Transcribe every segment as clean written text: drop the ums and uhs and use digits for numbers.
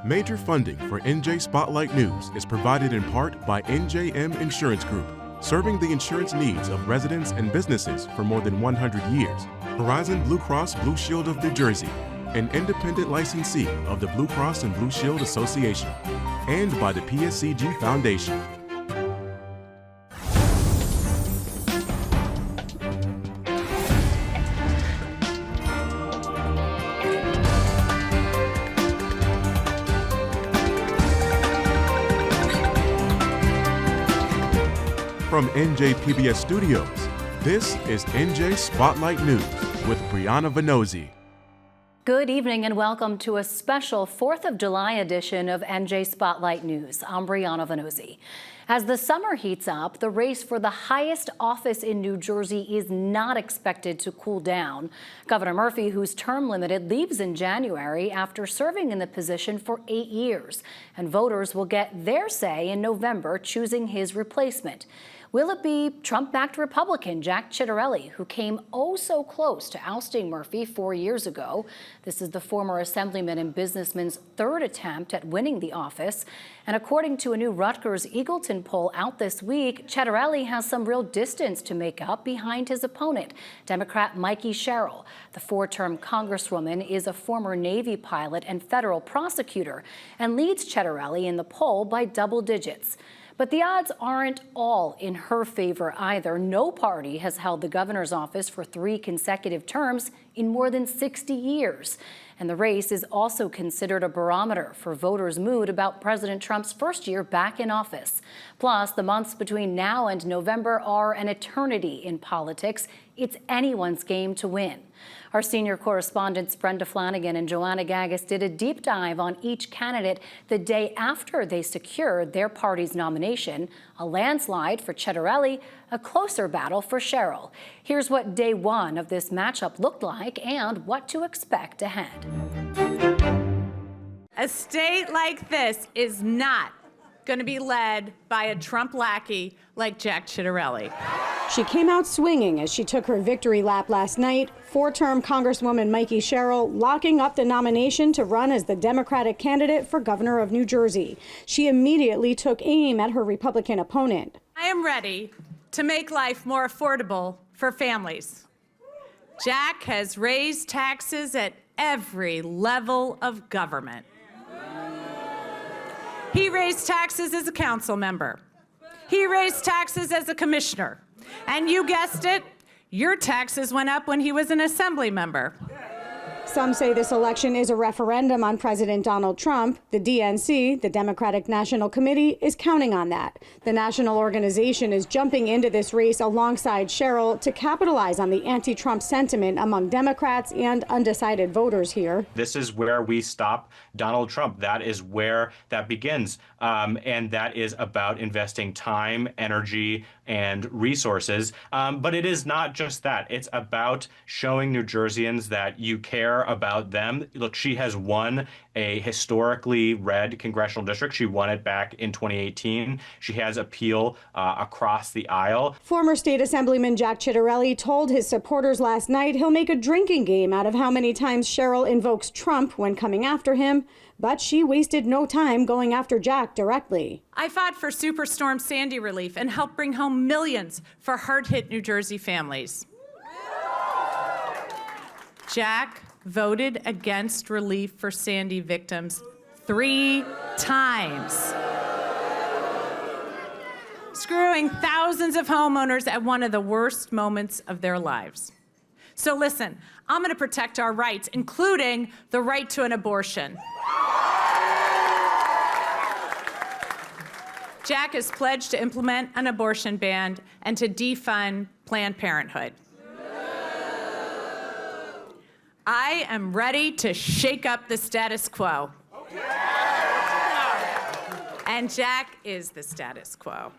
Major funding for NJ Spotlight News is provided in part by NJM Insurance Group, serving the insurance needs of residents and businesses for more than 100 years. Horizon Blue Cross Blue Shield of New Jersey, an independent licensee of the Blue Cross and Blue Shield Association, and by the PSCG Foundation. From NJPBS Studios, this is NJ Spotlight News with Brianna Venozzi. Good evening and welcome to a special 4th of July edition of NJ Spotlight News. I'm Brianna Venozzi. As the summer heats up, the race for the highest office in New Jersey is not expected to cool down. Governor Murphy, whose term limited, leaves in January after serving in the position for 8 years, and voters will get their say in November choosing his replacement. Will it be Trump-backed Republican Jack Ciattarelli, who came oh so close to ousting Murphy 4 years ago? This is the former assemblyman and businessman's third attempt at winning the office. And according to a new Rutgers Eagleton poll out this week, Ciattarelli has some real distance to make up behind his opponent, Democrat Mikey Sherrill. The 4-term congresswoman is a former Navy pilot and federal prosecutor and leads Ciattarelli in the poll by double digits. But the odds aren't all in her favor either. No party has held the governor's office for 3 consecutive terms in more than 60 years. And the race is also considered a barometer for voters' mood about President Trump's first year back in office. Plus, the months between now and November are an eternity in politics. It's anyone's game to win. Our senior correspondents Brenda Flanagan and Joanna Gagos did a deep dive on each candidate the day after they secured their party's nomination. A landslide for Ciattarelli, a closer battle for Sherrill. Here's what day 1 of this matchup looked like and what to expect ahead. A state like this is not going to be led by a Trump lackey like Jack Ciattarelli. She came out swinging as she took her victory lap last night. 4-term Congresswoman Mikey Sherrill locking up the nomination to run as the Democratic candidate for governor of New Jersey. She immediately took aim at her Republican opponent. I am ready to make life more affordable for families. Jack has raised taxes at every level of government. He raised taxes as a council member. He raised taxes as a commissioner. And you guessed it, your taxes went up when he was an assembly member. Some say this election is a referendum on President Donald Trump. The DNC, the Democratic National Committee, is counting on that. The national organization is jumping into this race alongside Sherrill to capitalize on the anti-Trump sentiment among Democrats and undecided voters here. This is where we stop Donald Trump. That is where that begins. And that is about investing time, energy, and resources. But it is not just that. It's about showing New Jerseyans that you care about them. Look, she has won a historically red congressional district. She won it back in 2018. She has appeal across the aisle. Former State Assemblyman Jack Ciattarelli told his supporters last night he'll make a drinking game out of how many times Sherrill invokes Trump when coming after him. But she wasted no time going after Jack directly. I fought for Superstorm Sandy relief and helped bring home millions for hard-hit New Jersey families. Jack voted against relief for Sandy victims 3 times, screwing thousands of homeowners at one of the worst moments of their lives. So listen, I'm going to protect our rights, including the right to an abortion. Jack has pledged to implement an abortion ban and to defund Planned Parenthood. I am ready to shake up the status quo. And Jack is the status quo.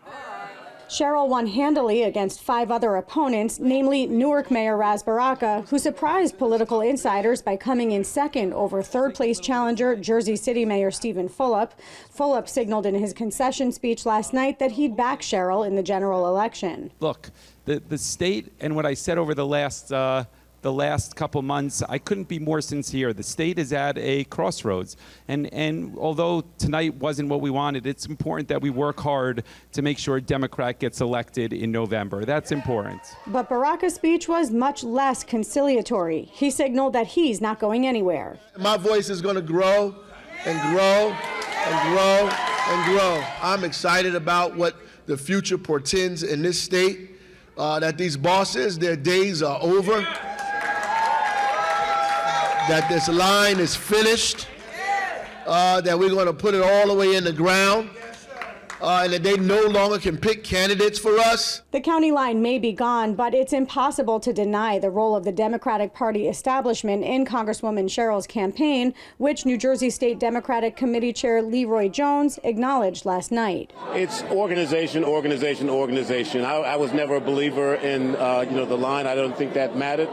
Sherrill won handily against 5 other opponents, namely Newark Mayor Ras Baraka, who surprised political insiders by coming in second over third-place challenger Jersey City Mayor Stephen Fulop. Fulop signaled in his concession speech last night that he'd back Sherrill in the general election. Look, the state, and what I said over the last the last couple months, I couldn't be more sincere. The state is at a crossroads. And although tonight wasn't what we wanted, it's important that we work hard to make sure a Democrat gets elected in November. That's important. But Baraka's speech was much less conciliatory. He signaled that he's not going anywhere. My voice is going to grow and grow and grow and grow. I'm excited about what the future portends in this state, that these bosses, their days are over, that this line is finished, that we're going to put it all the way in the ground, and that they no longer can pick candidates for us. The county line may be gone, but it's impossible to deny the role of the Democratic Party establishment in Congresswoman Sherrill's campaign, which New Jersey State Democratic Committee Chair Leroy Jones acknowledged last night. It's organization, organization, organization. I was never a believer in the line. I don't think that mattered.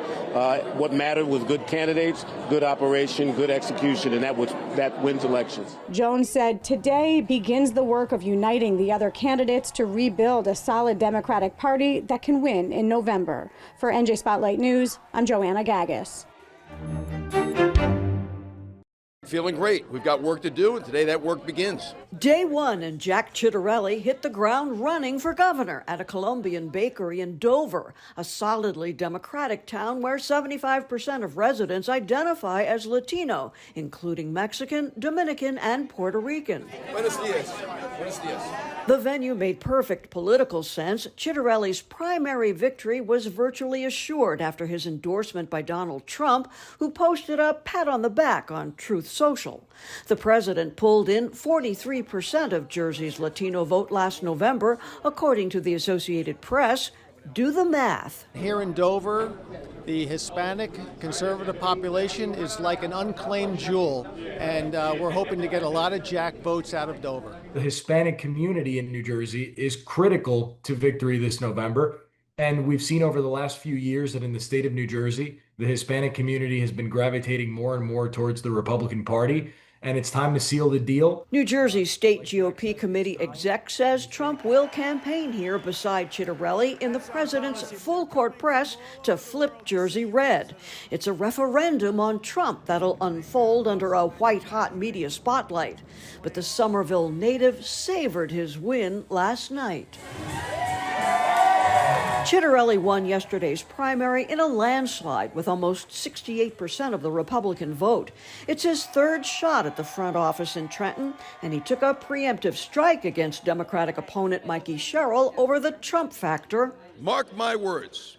What mattered was good candidates, good operation, good execution, and that wins elections. Jones said today begins the work of uniting the other candidates to rebuild a solid Democratic Party that can win in November. For NJ Spotlight News, I'm Joanna Gagos. Feeling great. We've got work to do, and today that work begins. Day one, and Jack Ciattarelli hit the ground running for governor at a Colombian bakery in Dover, a solidly Democratic town where 75% of residents identify as Latino, including Mexican, Dominican, and Puerto Rican. Buenos dias. Buenos dias. The venue made perfect political sense. Ciattarelli's primary victory was virtually assured after his endorsement by Donald Trump, who posted a pat on the back on Truth Social. The president pulled in 43% of Jersey's Latino vote last November, according to the Associated Press. Do the math. Here in Dover, the Hispanic conservative population is like an unclaimed jewel, and we're hoping to get a lot of Jack votes out of Dover. The Hispanic community in New Jersey is critical to victory this November, and we've seen over the last few years that in the state of New Jersey, the Hispanic community has been gravitating more and more towards the Republican Party, and it's time to seal the deal. New Jersey State GOP committee exec says Trump will campaign here beside Ciattarelli in the president's full-court press to flip Jersey red. It's a referendum on Trump that'll unfold under a white-hot media spotlight. But the Somerville native savored his win last night. Ciattarelli won yesterday's primary in a landslide with almost 68% of the Republican vote. It's his third shot at the front office in Trenton, and he took a preemptive strike against Democratic opponent Mikey Sherrill over the Trump factor. Mark my words.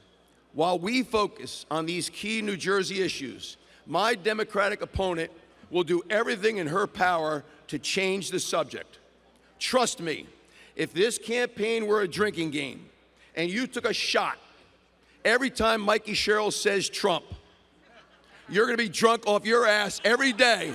While we focus on these key New Jersey issues, my Democratic opponent will do everything in her power to change the subject. Trust me, if this campaign were a drinking game, and you took a shot every time Mikey Sherrill says Trump, you're going to be drunk off your ass every day.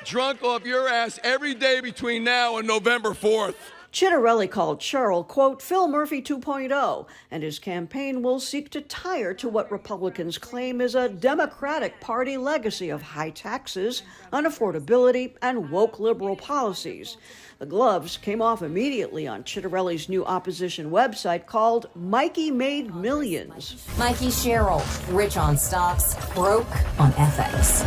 Drunk off your ass every day between now and November 4th. Ciattarelli called Sherrill, quote, Phil Murphy 2.0, and his campaign will seek to tire to what Republicans claim is a Democratic Party legacy of high taxes, unaffordability, and woke liberal policies. The gloves came off immediately on Ciattarelli's new opposition website called Mikey Made Millions. Mikey Sherrill, rich on stocks, broke on ethics.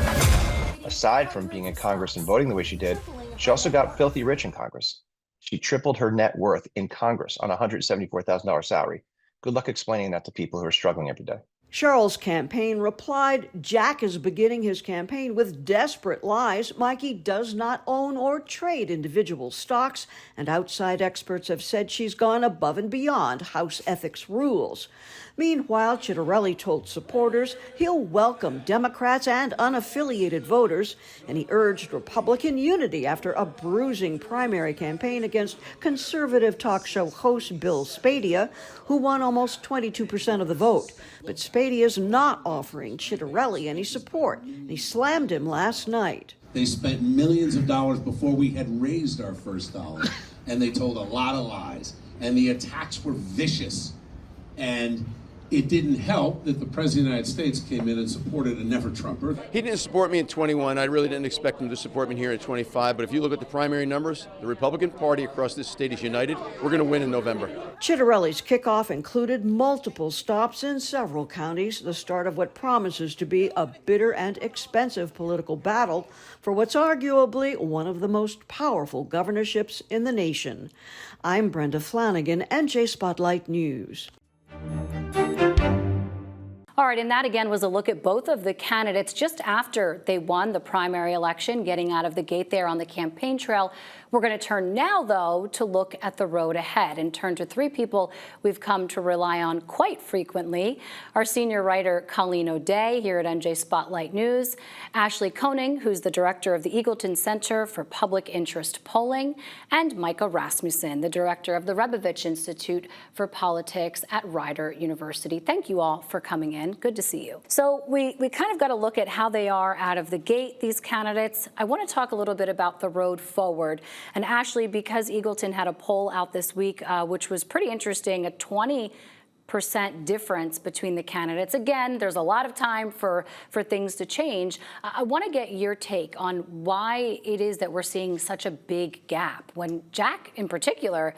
Aside from being in Congress and voting the way she did, she also got filthy rich in Congress. She tripled her net worth in Congress on a $174,000 salary. Good luck explaining that to people who are struggling every day. Sherrill's campaign replied, Jack is beginning his campaign with desperate lies. Mikey does not own or trade individual stocks, and outside experts have said she's gone above and beyond House ethics rules. Meanwhile, Ciattarelli told supporters he'll welcome Democrats and unaffiliated voters, and he urged Republican unity after a bruising primary campaign against conservative talk show host Bill Spadea, who won almost 22% of the vote. But Spadea is not offering Ciattarelli any support, and he slammed him last night. They spent millions of dollars before we had raised our first dollar, and they told a lot of lies, and the attacks were vicious. And It didn't help that the President of the United States came in and supported a never-Trumper. He didn't support me in 21. I really didn't expect him to support me here in 25. But if you look at the primary numbers, the Republican Party across this state is united. We're going to win in November. Chitterelli's kickoff included multiple stops in several counties, the start of what promises to be a bitter and expensive political battle for what's arguably one of the most powerful governorships in the nation. I'm Brenda Flanagan, NJ Spotlight News. All right, and that again was a look at both of the candidates just after they won the primary election, getting out of the gate there on the campaign trail. We're going to turn now, though, to look at the road ahead and turn to three people we've come to rely on quite frequently. Our senior writer, Colleen O'Day, here at NJ Spotlight News, Ashley Koning, who's the director of the Eagleton Center for Public Interest Polling, and Micah Rasmussen, the director of the Rebovich Institute for Politics at Rider University. Thank you all for coming in. Good to see you. So we kind of got to look at how they are out of the gate, these candidates. I want to talk a little bit about the road forward. And Ashley, because Eagleton had a poll out this week, which was pretty interesting, a 20% difference between the candidates. Again, there's a lot of time for things to change. I want to get your take on why it is that we're seeing such a big gap when Jack, in particular,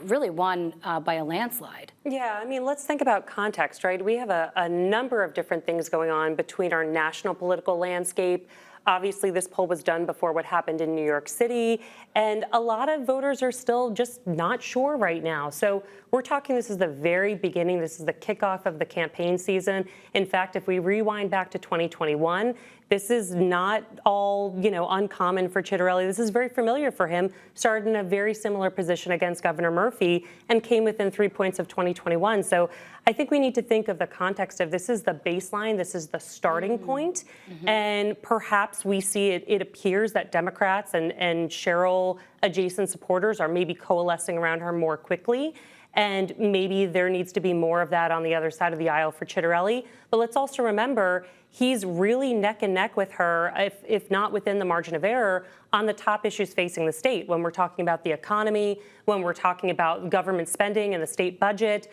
really won by a landslide. Yeah, I mean, let's think about context, right? We have a number of different things going on between our national political landscape. Obviously, this poll was done before what happened in New York City, and a lot of voters are still just not sure right now. So we're talking, this is the very beginning, this is the kickoff of the campaign season. In fact, if we rewind back to 2021, this is not all, uncommon for Chitterelli. This is very familiar for him. Started in a very similar position against Governor Murphy and came within 3 points of 2021. So I think we need to think of the context of this is the baseline, this is the starting point. And perhaps we see it appears that Democrats and Cheryl adjacent supporters are maybe coalescing around her more quickly. And maybe there needs to be more of that on the other side of the aisle for Chitterelli. But let's also remember, he's really neck and neck with her, if not within the margin of error, on the top issues facing the state. When we're talking about the economy, when we're talking about government spending and the state budget,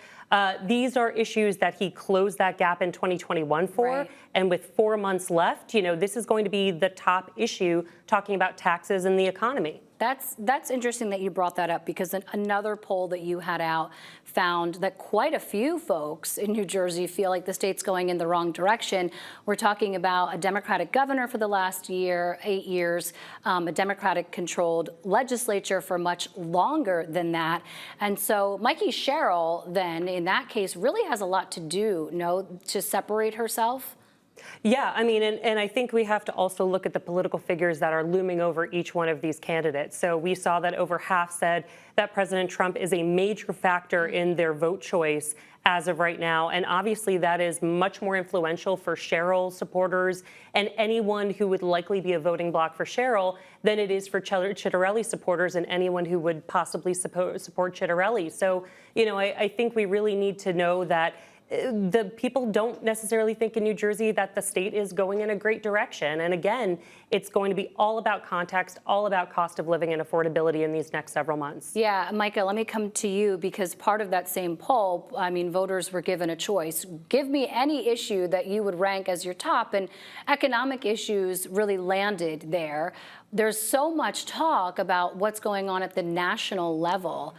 these are issues that he closed that gap in 2021 for. Right. And with 4 months left, this is going to be the top issue, talking about taxes and the economy. That's interesting that you brought that up, because another poll that you had out found that quite a few folks in New Jersey feel like the state's going in the wrong direction. We're talking about a Democratic governor for the last 8 years, a Democratic-controlled legislature for much longer than that. And so Mikey Sherrill, then, in that case, really has a lot to do, to separate herself. Yeah, I mean, and I think we have to also look at the political figures that are looming over each one of these candidates. So we saw that over half said that President Trump is a major factor in their vote choice as of right now. And obviously that is much more influential for Cheryl supporters and anyone who would likely be a voting bloc for Cheryl than it is for Chitterelli supporters and anyone who would possibly support Chitterelli. So, I think we really need to know that the people don't necessarily think in New Jersey that the state is going in a great direction. And again, it's going to be all about context, all about cost of living and affordability in these next several months. Yeah, Micah, let me come to you, because part of that same poll, voters were given a choice. Give me any issue that you would rank as your top, and economic issues really landed there. There's so much talk about what's going on at the national level.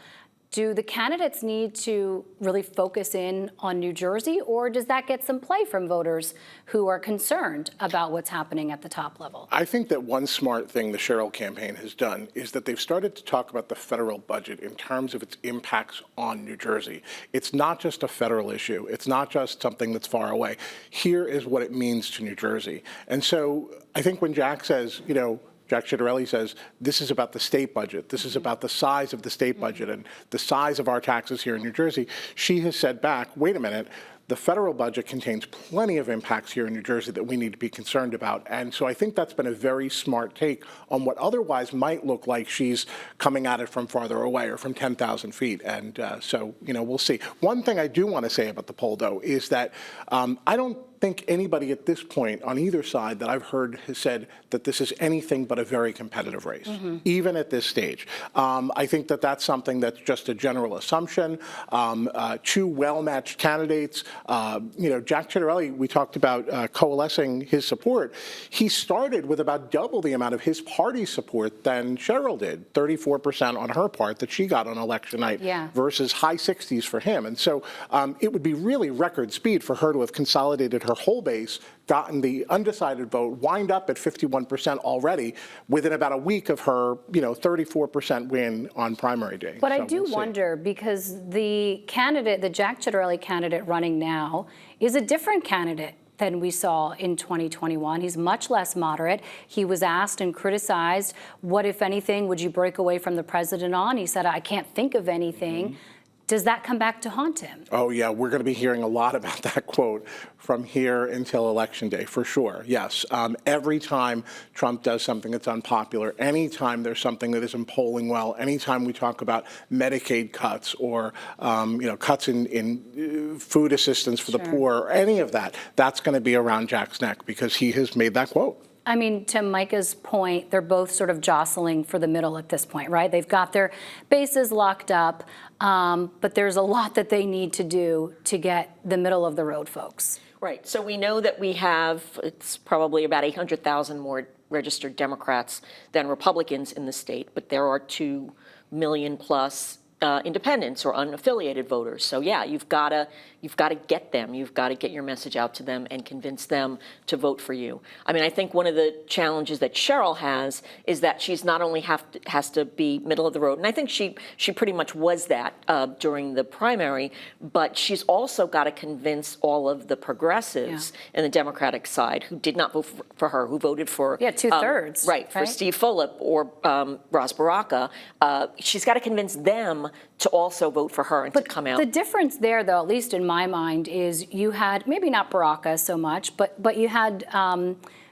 Do the candidates need to really focus in on New Jersey, or does that get some play from voters who are concerned about what's happening at the top level? I think that one smart thing the Cheryl campaign has done is that they've started to talk about the federal budget in terms of its impacts on New Jersey. It's not just a federal issue. It's not just something that's far away. Here is what it means to New Jersey. And so I think when Jack says, Jack Chitterelli says, this is about the state budget. This is about the size of the state budget and the size of our taxes here in New Jersey. She has said back, wait a minute, the federal budget contains plenty of impacts here in New Jersey that we need to be concerned about. And so I think that's been a very smart take on what otherwise might look like she's coming at it from farther away or from 10,000 feet. And so, we'll see. One thing I do want to say about the poll, though, is that I don't think anybody at this point on either side that I've heard has said that this is anything but a very competitive race, even at this stage. I think that that's something that's just a general assumption. Two well-matched candidates. Jack Ciattarelli, we talked about coalescing his support. He started with about double the amount of his party support than Cheryl did, 34% on her part that she got on election night versus high 60s for him. And so it would be really record speed for her to have consolidated her whole base, gotten the undecided vote, wind up at 51% already within about a week of her, 34% win on primary day. But I do wonder, because the candidate, the Jack Ciattarelli candidate running now, is a different candidate than we saw in 2021. He's much less moderate. He was asked and criticized, what, if anything, would you break away from the president on? He said, I can't think of anything. Does that come back to haunt him? Oh, yeah, we're going to be hearing a lot about that quote from here until Election Day, for sure. Yes, every time Trump does something that's unpopular, anytime there's something that isn't polling well, anytime we talk about Medicaid cuts or, cuts in food assistance for the poor, or any of that, that's going to be around Jack's neck because he has made that quote. I mean, to Micah's point, they're both sort of jostling for the middle at this point, right? They've got their bases locked up, but there's a lot that they need to do to get the middle of the road folks. Right. So we know that we have, it's probably about 800,000 more registered Democrats than Republicans in the state, but there are 2 million plus independents or unaffiliated voters. So yeah, you've got to get them. You've got to get your message out to them and convince them to vote for you. I mean, I think one of the challenges that Cheryl has is that she's not only has to be middle of the road, and I think she pretty much was that during the primary, but she's also got to convince all of the progressives in the Democratic side who did not vote for her, who voted for 2/3, right, for Steve Fulop or Ras Baraka. She's got to convince them to also vote for her and to come out. The difference there, though, at least in my mind, is you had, maybe not Baraka so much, but you had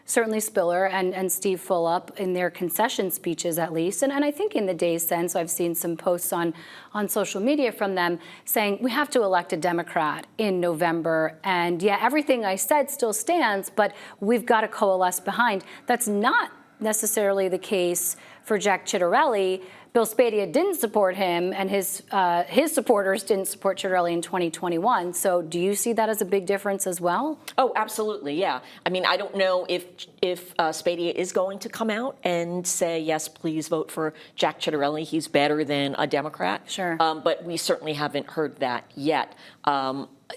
certainly Spiller and Steve Fulop in their concession speeches, at least. And I think in the days since, I've seen some posts on social media from them saying, we have to elect a Democrat in November. And yeah, everything I said still stands, but we've got to coalesce behind. That's not necessarily the case for Jack Ciattarelli. Bill Spadea didn't support him, and his supporters didn't support Ciattarelli in 2021. So do you see that as a big difference as well? Oh, absolutely, yeah. I mean, I don't know if Spadea is going to come out and say, yes, please vote for Jack Ciattarelli. He's better than a Democrat. Sure. But we certainly haven't heard that yet.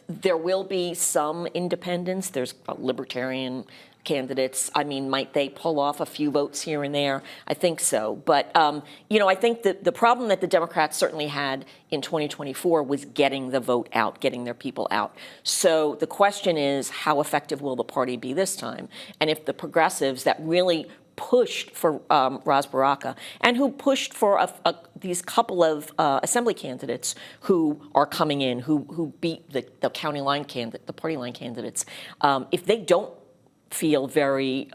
There will be some independents. There's a libertarian candidates. I mean, might they pull off a few votes here and there? I think so. But, I think that the problem that the Democrats certainly had in 2024 was getting the vote out, getting their people out. So the question is, how effective will the party be this time? And if the progressives that really pushed for Ras Baraka and who pushed for these couple of assembly candidates who are coming in, who beat the county line candidate, the party line candidates, if they don't feel very,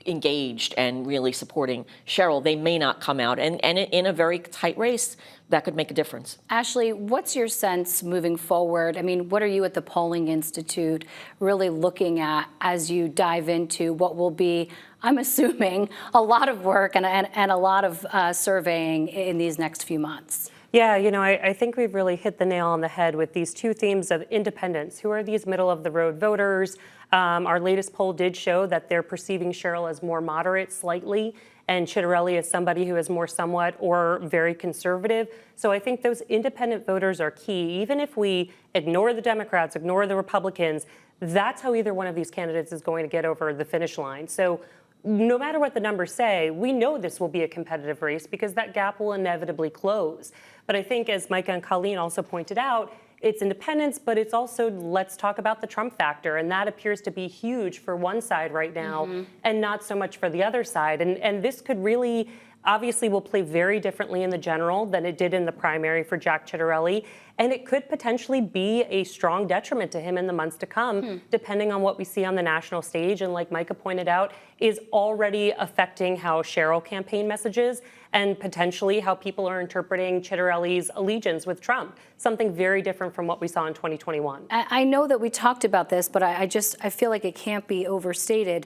engaged and really supporting Cheryl, they may not come out. And in a very tight race, that could make a difference. Ashley, what's your sense moving forward? I mean, what are you at the Polling Institute really looking at as you dive into what will be, I'm assuming, a lot of work and a lot of surveying in these next few months? Yeah, I think we've really hit the nail on the head with these two themes of independence. Who are these middle-of-the-road voters? Our latest poll did show that they're perceiving Cheryl as more moderate slightly, and Ciattarelli as somebody who is more somewhat or very conservative. So I think those independent voters are key. Even if we ignore the Democrats, ignore the Republicans, that's how either one of these candidates is going to get over the finish line. So no matter what the numbers say, we know this will be a competitive race because that gap will inevitably close. But I think, as Micah and Colleen also pointed out, it's independence, but it's also, let's talk about the Trump factor. And that appears to be huge for one side right now and not so much for the other side. And this could really, obviously, will play very differently in the general than it did in the primary for Jack Ciattarelli. And it could potentially be a strong detriment to him in the months to come, depending on what we see on the national stage. And like Micah pointed out, is already affecting how Cheryl campaign messages and potentially how people are interpreting Ciattarelli's allegiance with Trump, something very different from what we saw in 2021. I know that we talked about this, but I feel like it can't be overstated.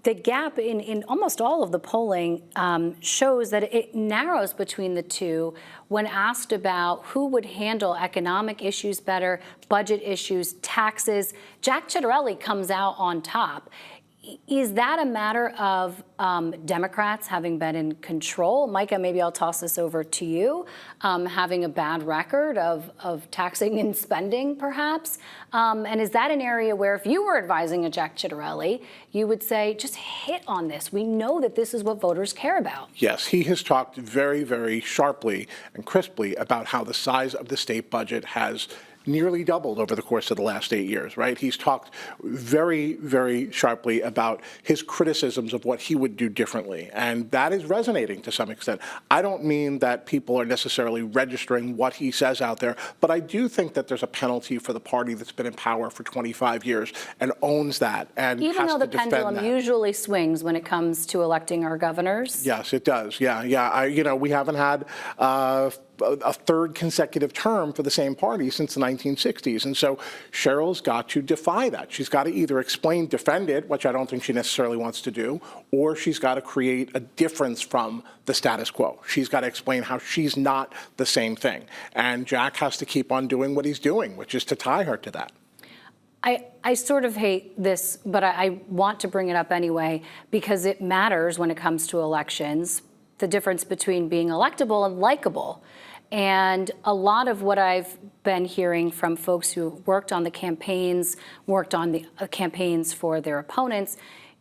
the gap in almost all of the polling shows that it narrows between the two when asked about who would handle economic issues better, budget issues, taxes. Jack Ciattarelli comes out on top. Is that a matter of Democrats having been in control? Micah, maybe I'll toss this over to you, having a bad record of taxing and spending, perhaps? And is that an area where if you were advising a Jack Ciattarelli, you would say, just hit on this. We know that this is what voters care about. Yes, he has talked very, very sharply and crisply about how the size of the state budget has nearly doubled over the course of the last 8 years, right? He's talked very, very sharply about his criticisms of what he would do differently, and that is resonating to some extent. I don't mean that people are necessarily registering what he says out there, but I do think that there's a penalty for the party that's been in power for 25 years and owns that and even has though to the defend pendulum that. usually swings when it comes to electing our governors. Yes, it does. Yeah. We haven't had a third consecutive term for the same party since the 1960s. And so Cheryl's got to defy that. She's got to either explain, defend it, which I don't think she necessarily wants to do, or she's got to create a difference from the status quo. She's got to explain how she's not the same thing. And Jack has to keep on doing what he's doing, which is to tie her to that. I sort of hate this, but I want to bring it up anyway because it matters when it comes to elections, the difference between being electable and likable. And a lot of what I've been hearing from folks who worked on the campaigns, worked on the campaigns for their opponents,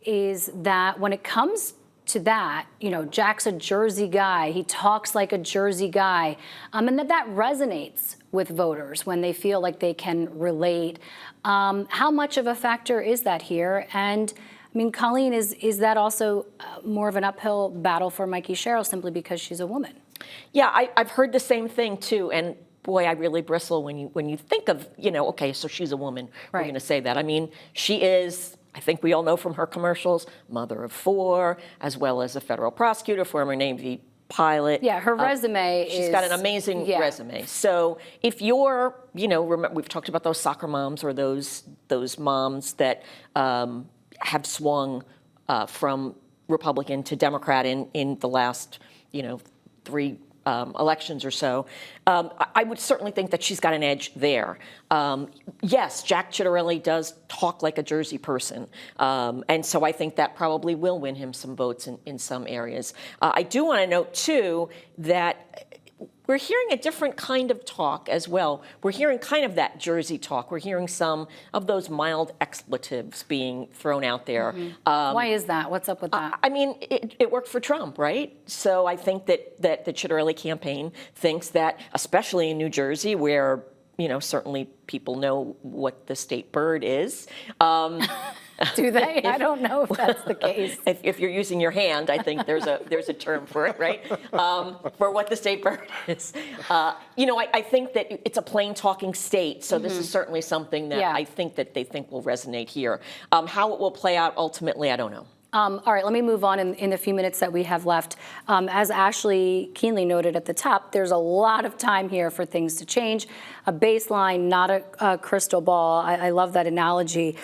is that when it comes to that, Jack's a Jersey guy. He talks like a Jersey guy. And that resonates with voters when they feel like they can relate. How much of a factor is that here? And I mean, Colleen, is that also more of an uphill battle for Mikey Sherrill simply because she's a woman? Yeah, I've heard the same thing too, and boy, I really bristle when you think of, okay, so she's a woman. Right. We're going to say that. I mean, she is, I think we all know from her commercials, mother of 4, as well as a federal prosecutor, former Navy pilot. Yeah, her resume She's got an amazing resume. So if you're, remember, we've talked about those soccer moms or those moms that have swung from Republican to Democrat in the last, 3 elections or so, I would certainly think that she's got an edge there. Yes, Jack Ciattarelli does talk like a Jersey person, and so I think that probably will win him some votes in some areas. I do want to note, too, that we're hearing a different kind of talk as well. We're hearing kind of that Jersey talk. We're hearing some of those mild expletives being thrown out there. Mm-hmm. Why is that? What's up with that? I mean, it worked for Trump, right? So I think that the Ciattarelli campaign thinks that, especially in New Jersey, where certainly people know what the state bird is. Do they? I don't know if that's the case. If you're using your hand, I think there's a term for it, right? For what the state bird is. I think that it's a plain talking state, so this is certainly something that I think that they think will resonate here. How it will play out ultimately, I don't know. All right, let me move on in the few minutes that we have left. As Ashley Keenly noted at the top, there's a lot of time here for things to change. A baseline, not a crystal ball. I love that analogy.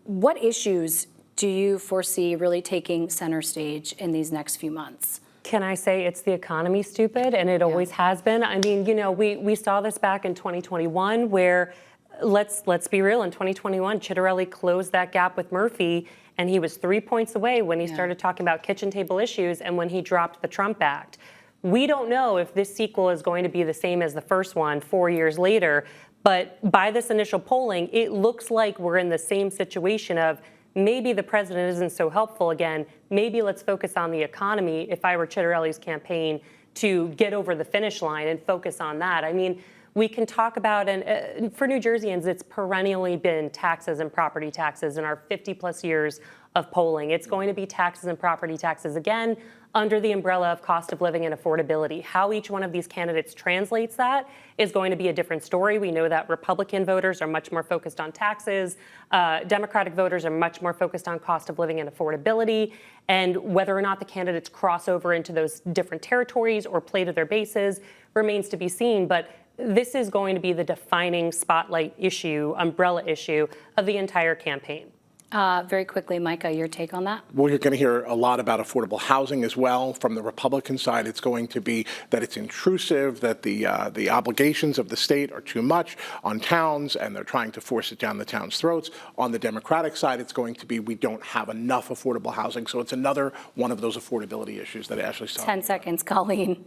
What issues do you foresee really taking center stage in these next few months? Can I say it's the economy, stupid? And it always has been. I mean, we saw this back in 2021 where, let's be real, in 2021, Ciattarelli closed that gap with Murphy, and he was 3 points away when he started talking about kitchen table issues and when he dropped the Trump Act. We don't know if this sequel is going to be the same as the first one 4 years later, but by this initial polling, it looks like we're in the same situation of maybe the president isn't so helpful again. Maybe let's focus on the economy if I were Ciattarelli's campaign to get over the finish line and focus on that. I mean, we can talk about, and for New Jerseyans, it's perennially been taxes and property taxes in our 50 plus years of polling. It's going to be taxes and property taxes again under the umbrella of cost of living and affordability. How each one of these candidates translates that is going to be a different story. We know that Republican voters are much more focused on taxes. Democratic voters are much more focused on cost of living and affordability. And whether or not the candidates cross over into those different territories or play to their bases remains to be seen. But this is going to be the defining spotlight issue, umbrella issue of the entire campaign. Very quickly, Micah, your take on that? Well, you're going to hear a lot about affordable housing as well. From the Republican side, it's going to be that it's intrusive, that the obligations of the state are too much on towns, and they're trying to force it down the town's throats. On the Democratic side, it's going to be we don't have enough affordable housing. So it's another one of those affordability issues that Ashley's talking 10 seconds, Colleen.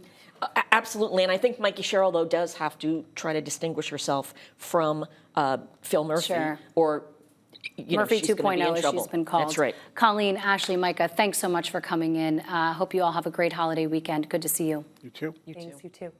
Absolutely, and I think Mikey Sherrill, though, does have to try to distinguish herself from Phil Murphy, Sure. or Murphy she's gonna be in 2.0, as trouble. she's been called. That's right. Colleen, Ashley, Micah, thanks so much for coming in. Hope you all have a great holiday weekend. Good to see you. You too. Thanks, you too.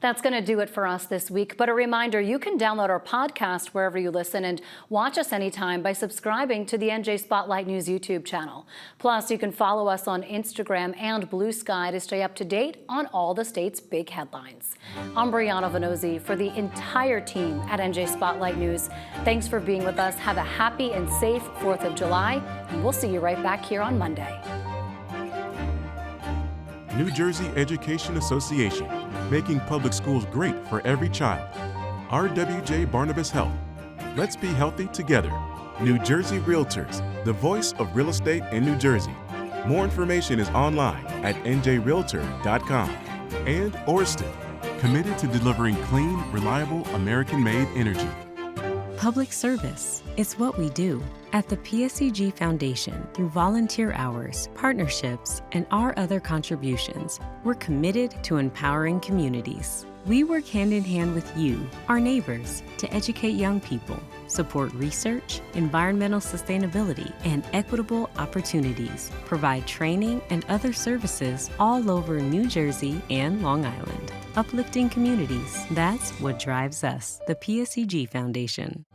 That's going to do it for us this week. But a reminder, you can download our podcast wherever you listen and watch us anytime by subscribing to the NJ Spotlight News YouTube channel. Plus, you can follow us on Instagram and Blue Sky to stay up to date on all the state's big headlines. I'm Brianna Venozzi for the entire team at NJ Spotlight News. Thanks for being with us. Have a happy and safe 4th of July, and we'll see you right back here on Monday. New Jersey Education Association, making public schools great for every child. RWJ Barnabas Health. Let's be healthy together. New Jersey Realtors, the voice of real estate in New Jersey. More information is online at njrealtor.com. And Orsted, committed to delivering clean, reliable, American-made energy. Public service is what we do. At the PSEG Foundation, through volunteer hours, partnerships, and our other contributions, we're committed to empowering communities. We work hand in hand with you, our neighbors, to educate young people, support research, environmental sustainability, and equitable opportunities, provide training and other services all over New Jersey and Long Island. Uplifting communities, that's what drives us, the PSEG Foundation.